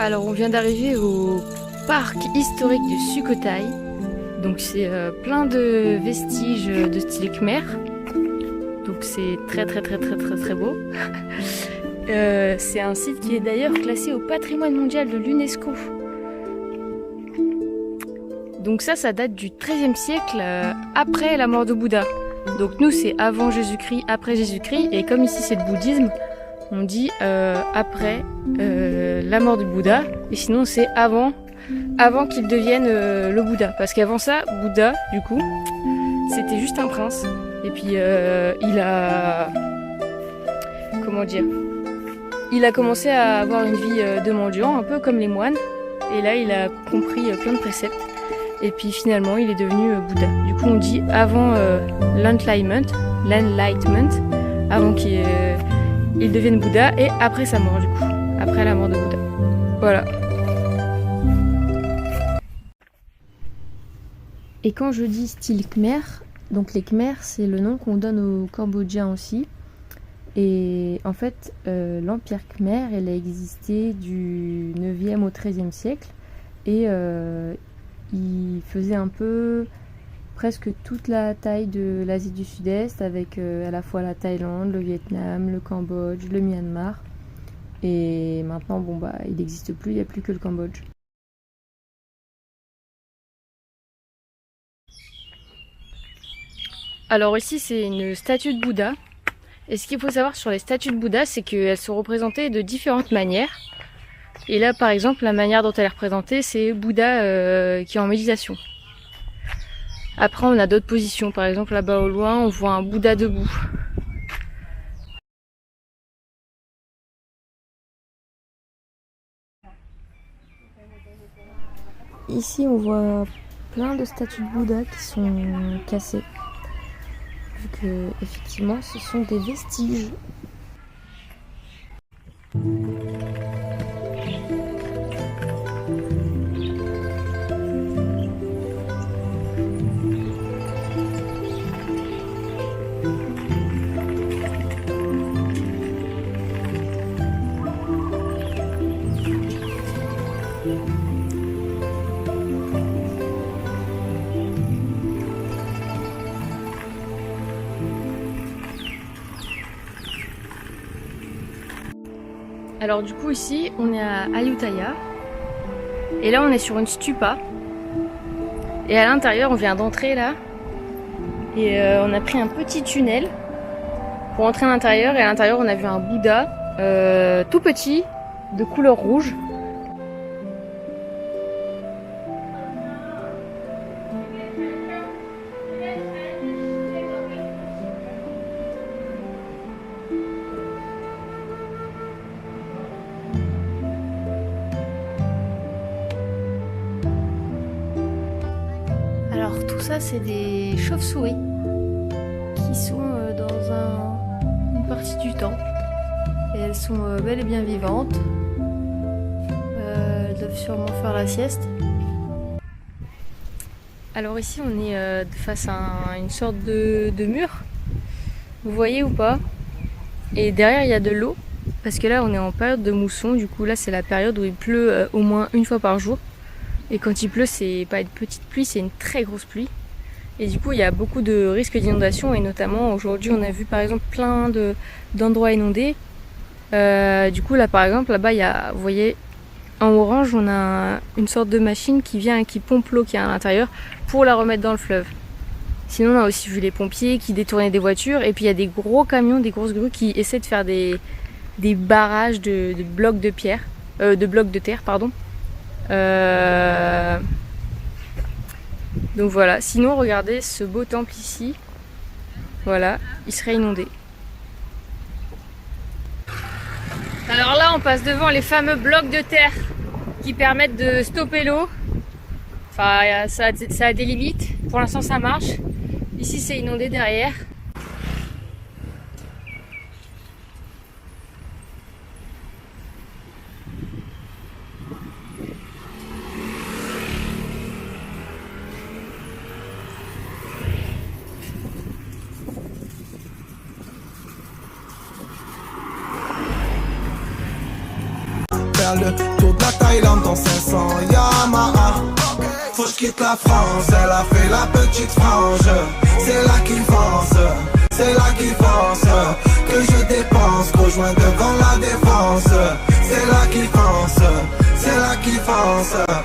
Alors on vient d'arriver au parc historique du Sukhotaï. Donc c'est plein de vestiges de style Khmer. Donc c'est très beau. C'est un site qui est d'ailleurs classé au patrimoine mondial de l'UNESCO. Donc ça date du XIIIe siècle, après la mort de Bouddha. Donc nous c'est avant Jésus-Christ, après Jésus-Christ, et comme ici c'est le bouddhisme, on dit après la mort de Bouddha, et sinon c'est avant qu'il devienne le Bouddha. Parce qu'avant ça, Bouddha, du coup, c'était juste un prince. Et puis il a... Comment dire? Il a commencé à avoir une vie de mendiant, un peu comme les moines. Et là, il a compris plein de préceptes. Et puis finalement, il est devenu Bouddha. Du coup, on dit avant l'enlightenment, avant qu'il devienne Bouddha, et après sa mort, du coup. Après la mort de Bouddha. Voilà. Et quand je dis style Khmer, donc les Khmer, c'est le nom qu'on donne aux Cambodgiens aussi. Et en fait, l'Empire Khmer, elle a existé du 9e au 13e siècle. Et il faisait un peu presque toute la taille de l'Asie du Sud-Est, avec à la fois la Thaïlande, le Vietnam, le Cambodge, le Myanmar. Et maintenant, bon bah, il n'existe plus, il n'y a plus que le Cambodge. Alors ici, c'est une statue de Bouddha. Et ce qu'il faut savoir sur les statues de Bouddha, c'est qu'elles sont représentées de différentes manières. Et là, par exemple, la manière dont elle est représentée, c'est Bouddha qui est en méditation. Après, on a d'autres positions. Par exemple, là-bas au loin, on voit un Bouddha debout. Ici, on voit plein de statues de Bouddha qui sont cassées. Vu que, effectivement, ce sont des vestiges. Alors du coup ici on est à Ayutthaya et là on est sur une stupa et à l'intérieur on vient d'entrer là et on a pris un petit tunnel pour entrer à l'intérieur et à l'intérieur on a vu un Bouddha tout petit de couleur rouge. Alors tout ça c'est des chauves-souris qui sont dans une partie du temple et elles sont bel et bien vivantes. Elles doivent sûrement faire la sieste. Alors ici on est face à une sorte de mur, vous voyez ou pas? Et derrière il y a de l'eau parce que là on est en période de mousson, du coup là c'est la période où il pleut au moins une fois par jour. Et quand il pleut, c'est pas une petite pluie, c'est une très grosse pluie. Et du coup, il y a beaucoup de risques d'inondation. Et notamment, aujourd'hui, on a vu par exemple plein d'endroits inondés. Du coup, là par exemple, là-bas, il y a, vous voyez, en orange, on a une sorte de machine qui vient et qui pompe l'eau qui est à l'intérieur pour la remettre dans le fleuve. Sinon, on a aussi vu les pompiers qui détournaient des voitures. Et puis, il y a des gros camions, des grosses grues qui essaient de faire des barrages de blocs de pierre, de blocs de terre, pardon. Donc voilà, sinon regardez ce beau temple ici, voilà, il serait inondé. Alors là on passe devant les fameux blocs de terre qui permettent de stopper l'eau. Enfin ça a des limites, pour l'instant ça marche. Ici c'est inondé derrière. faire le tour de la Thaïlande dans 500 Yamaha. Faut que je quitte la France, elle a fait la petite frange. C'est là qu'il pense, c'est là qu'il pense que je dépense, rejoins devant la défense. C'est là qu'il pense, c'est là qu'il pense.